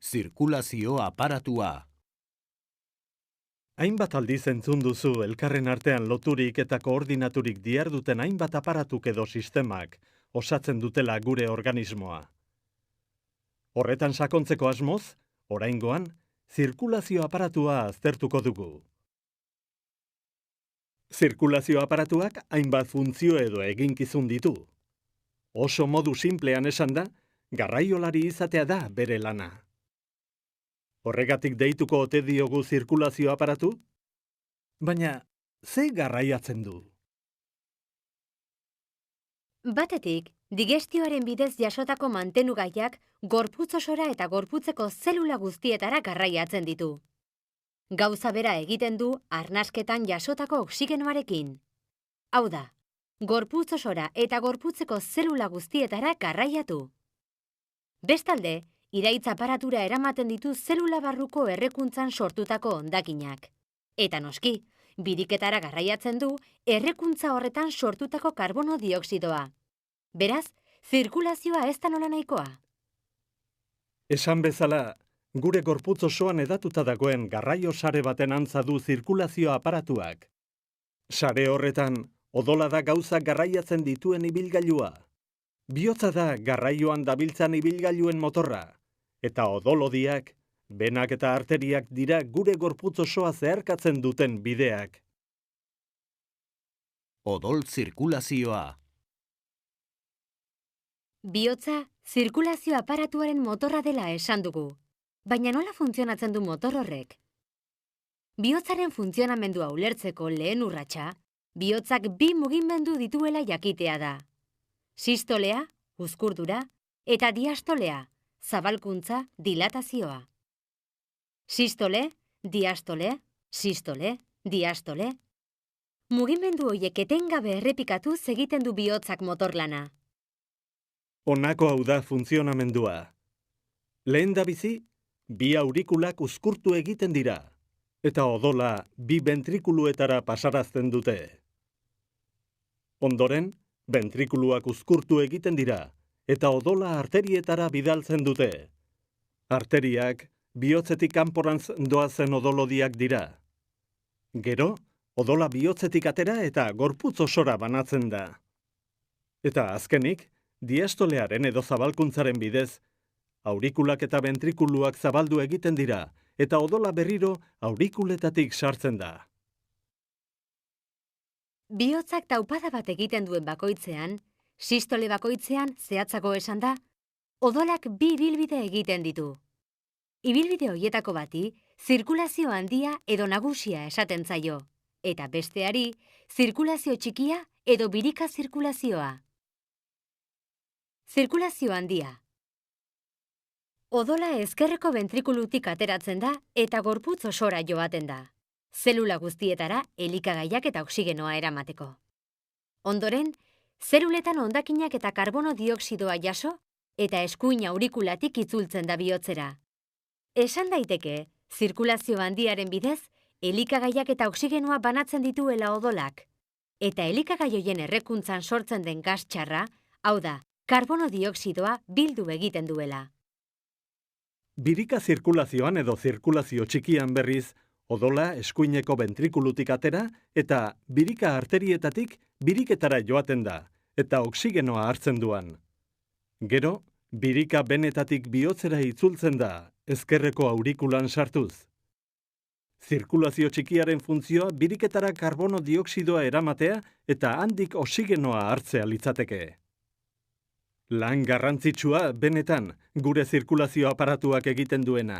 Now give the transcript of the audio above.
Zirkulazio aparatua. Hainbat aldiz entzun duzu elkarren artean loturik eta koordinaturik diharduten hainbat aparatuk edo sistemak osatzen dutela gure organismoa. Horretan sakontzeko asmoz, oraingoan, zirkulazio aparatua aztertuko dugu. Zirkulazio aparatuak hainbat funtzio edo eginkizun ditu. Oso modu simplean esanda, garraiolari izatea da bere lana. Horregatik deituko ote diogu zirkulazio aparatu? Baina, ze garraiatzen du? Batetik, digestioaren bidez jasotako mantenugaiak gorputz osora eta gorputzeko zelula guztietara garraiatzen ditu. Gauza bera egiten du arnasketan jasotako oksigenoarekin. Hau da, gorputz osora eta gorputzeko zelula guztietara garraiatu. Bestalde, iraitz aparatura eramaten ditu zelula barruko errekuntzan sortutako hondakinak. Eta noski, biriketara garraiatzen du errekuntza horretan sortutako karbono dioxidoa. Beraz, zirkulazioa ez da nola nahikoa. Esan bezala, gure gorputz osoan edatuta dagoen garraio sare baten antza du zirkulazio aparatuak. Sare horretan, odola da gauzak garraiatzen dituen ibilgailua. Bihotza da garraioan dabiltzan ibilgailuen motorra, eta odolodiak, benak eta arteriak dira gure gorputz osoa zeharkatzen duten bideak. Odol zirkulazioa. Bihotza, zirkulazio aparatuaren motorra dela esan dugu. Baina nola funtzionatzen du motor horrek? Bihotzaren funtzionamendua ulertzeko lehen urratsa, bihotzak bi mugimendu dituela jakitea da. Sistolea, uzkurdura, eta diastolea, zabalkuntza, dilatazioa. Sistole, diastole, sistole, diastole. Mugimendu horiek etengabe errepikatuz egiten du bihotzak motorlana. Honako hau da funtzionamendua. Lehen dabizi, bi aurikulak uzkurtu egiten dira, eta odola bi ventrikuluetara pasarazten dute. Ondoren, ventrikuluak uzkurtu egiten dira, eta odola arterietara bidaltzen dute. Arteriak bihotzetik kanporantz doazen odolodiak dira. Gero, odola bihotzetik atera eta gorputz osora banatzen da. Eta azkenik, diastolearen edo zabalkuntzaren bidez, aurikulak eta ventrikuluak zabaldu egiten dira, eta odola berriro aurikuletatik sartzen da. Bihotzak taupada bat egiten duen bakoitzean, sistole bakoitzean zehatzago esan da, odolak bi ibilbide egiten ditu. Ibilbide horietako bati, zirkulazio handia edo nagusia esaten zaio, eta besteari, zirkulazio txikia edo birika zirkulazioa. Zirkulazio handia. Odola ezkerreko ventrikulutik ateratzen da eta gorputz osora joaten da. Zelula guztietara elikagaiak eta oksigenoa eramateko. Ondoren, zeluletan hondakinak eta karbono dioxidoa jaso eta eskuin aurikulatik itzultzen da bihotzera. Esan daiteke, zirkulazio handiaren bidez, elikagaiak eta oksigenoa banatzen dituela odolak. Eta elikagai horien errekuntzan sortzen den gas txarra, hau da, karbono dioxidoa bildu egiten duela. Birika zirkulazioan edo zirkulazio txikian berriz, odola eskuineko ventrikulutik atera eta birika arterietatik biriketara joaten da, eta oksigenoa hartzen duan. Gero, birika benetatik bihotzera itzultzen da, ezkerreko aurikulan sartuz. Zirkulazio txikiaren funtzioa biriketara karbono dioxidoa eramatea eta handik oksigenoa hartzea litzateke. Lan garrantzitsua benetan gure zirkulazio aparatuak egiten duena.